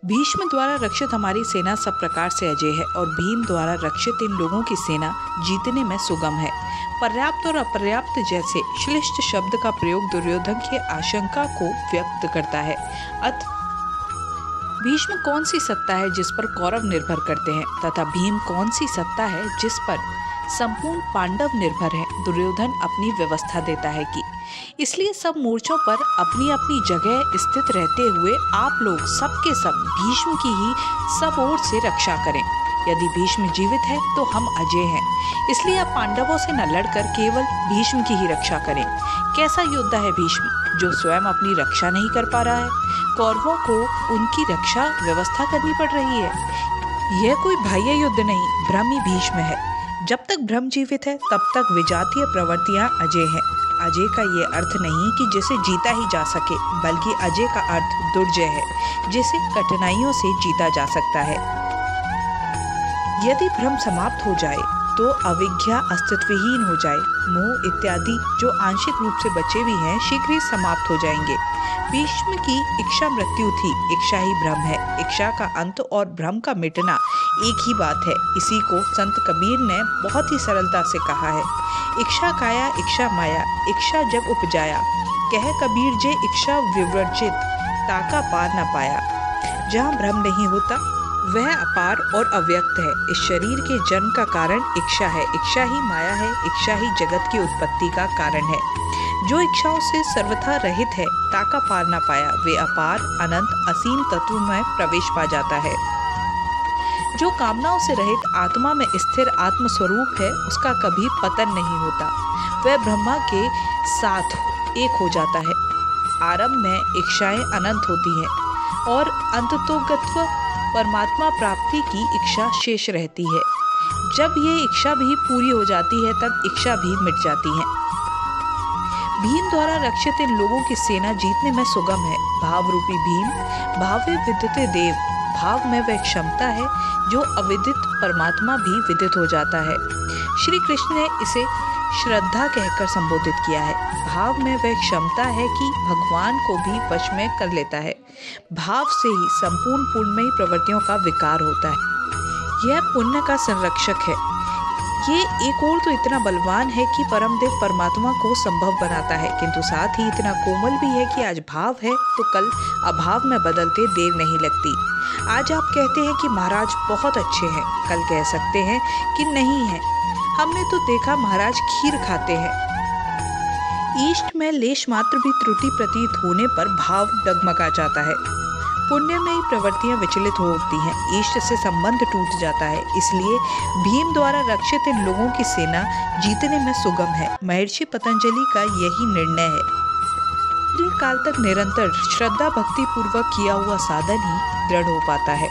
भीष्म द्वारा रक्षित हमारी सेना सब प्रकार से अजय है और भीम द्वारा रक्षित इन लोगों की सेना जीतने में सुगम है। पर्याप्त और अपर्याप्त जैसे श्लिष्ट शब्द का प्रयोग दुर्योधन की आशंका को व्यक्त करता है। अतः भीष्म कौन सी सत्ता है जिस पर कौरव निर्भर करते हैं तथा भीम कौन सी सत्ता है जिस पर संपूर्ण पांडव निर्भर हैं। दुर्योधन अपनी व्यवस्था देता है कि इसलिए सब मोर्चों पर अपनी अपनी जगह स्थित रहते हुए आप लोग सबके सब भीष्म की ही सब ओर से रक्षा करें। यदि भीष्म जीवित है तो हम अजय हैं, इसलिए आप पांडवों से न लड़कर केवल भीष्म की ही रक्षा करें। कैसा योद्धा है भीष्म जो स्वयं अपनी रक्षा नहीं कर पा रहा है, कौरवों को उनकी रक्षा व्यवस्था करनी पड़ रही है। यह कोई बाह्य युद्ध नहीं, भ्रम ही भीष्म है। जब तक भ्रम जीवित है तब तक विजातीय प्रवृत्तियां अजय हैं। अजय का ये अर्थ नहीं कि जिसे जीता ही जा सके, बल्कि अजय का अर्थ दुर्जय है, जिसे कठिनाइयों से जीता जा सकता है। यदि भ्रम समाप्त हो जाए तो अविज्ञा अस्तित्वहीन हो जाए। मोह इत्यादि जो आंशिक रूप से बचे भी हैं शीघ्र ही समाप्त हो जाएंगे। भीष्म की इच्छा मृत्यु थी, इच्छा ही भ्रम है। इच्छा का अंत और भ्रम का मिटना एक ही बात है। इसी को संत कबीर ने बहुत ही सरलता से कहा है। इच्छा काया इच्छा माया, इच्छा जब उपजाया, कह कबीर जे इच्छा विवर्जित, ताका पार न पाया। जहाँ भ्रम नहीं होता वह अपार और अव्यक्त है। इस शरीर के जन्म का कारण इच्छा है, इच्छा ही माया है, इच्छा ही जगत की उत्पत्ति का कारण है। जो इच्छाओं से सर्वथा रहित है, ताका पार न पाया, वे अपार अनंत असीम तत्व में प्रवेश पा जाता है। जो कामनाओं से रहित आत्मा में स्थिर आत्म स्वरूप है, उसका कभी पतन नहीं होता। वह ब्रह्मा के साथ एक हो जाता है। आरंभ में इच्छाएं अनंत होती हैं और अंततोगत्व परमात्मा प्राप्ति की इच्छा शेष रहती है। जब ये इच्छा भी पूरी हो जाती है तब इच्छा भी मिट जाती है। भीम द्वारा रक्षित इन लोगों की सेना जीतने में सुगम है। भाव रूपी भीम भावे विदिते देव, भाव में वह क्षमता है जो अविदित परमात्मा भी विदित हो जाता है। श्री कृष्ण ने इसे श्रद्धा कहकर संबोधित किया है। भाव में वह क्षमता है कि भगवान को भी वश में कर लेता है। भाव से ही संपूर्ण पुण्यमयी प्रवृत्तियों का विकार होता है। यह पुण्य का संरक्षक है। ये एक और तो इतना बलवान है कि परमदेव परमात्मा को संभव बनाता है, किंतु साथ ही इतना कोमल भी है कि आज भाव है तो कल अभाव में बदलते देर नहीं लगती। आज आप कहते हैं कि महाराज बहुत अच्छे हैं, कल कह सकते हैं कि नहीं है। हमने तो देखा महाराज खीर खाते हैं। ईष्ट में लेश मात्र भी त्रुटि प्रतीत होने पर भाव डगमगा जाता है। पुण्य में ही प्रवृत्तियां विचलित हो उठती हैं, इष्ट से संबंध टूट जाता है। इसलिए भीम द्वारा रक्षित इन लोगों की सेना जीतने में सुगम है। महर्षि पतंजलि का यही निर्णय है। दीर्घ काल तक निरंतर श्रद्धा भक्ति पूर्वक किया हुआ साधन ही दृढ़ हो पाता है।